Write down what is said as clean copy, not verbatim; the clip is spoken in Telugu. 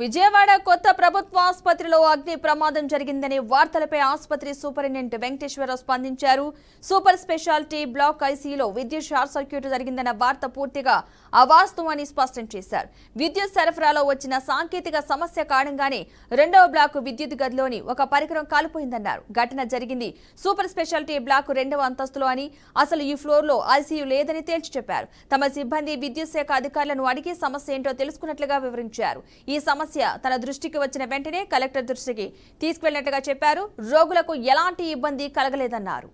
విజయవాడ కొత్త ప్రభుత్వ ఆసుపత్రిలో అగ్ని ప్రమాదం జరిగిందనే వార్తలపై ఆసుపత్రి సూపరింటెండెంట్ వెంకటేశ్వరరావు స్పందించారు. సూపర్ స్పెషాలిటీ బ్లాక్ ఐసీయూలో విద్యుత్ షార్ట్ సర్క్యూట్ జరిగిందన్న వార్త పూర్తిగా అవాస్తవమని స్పష్టం చేశారు. విద్యుత్ సరఫరాలో వచ్చిన సాంకేతిక సమస్య కారణంగానే రెండవ బ్లాక్ విద్యుత్ గదిలోని ఒక పరికరం కాలిపోయిందన్నారు. ఘటన జరిగింది సూపర్ స్పెషాలిటీ బ్లాక్ 2వ అంతస్తులో అని, అసలు ఈ ఫ్లోర్ లో ఐసీయూ లేదని తేల్చి చెప్పారు. తమ సిబ్బంది విద్యుత్ శాఖ అధికారులను అడిగి సమస్య ఏంటో తెలుసుకున్నట్లుగా వివరించారు. ఈ సమస్య తన దృష్టికి వచ్చిన వెంటనే కలెక్టర్ దృష్టికి తీసుకువెళ్లినట్లుగా చెప్పారు. రోగులకు ఎలాంటి ఇబ్బంది కలగలేదన్నారు.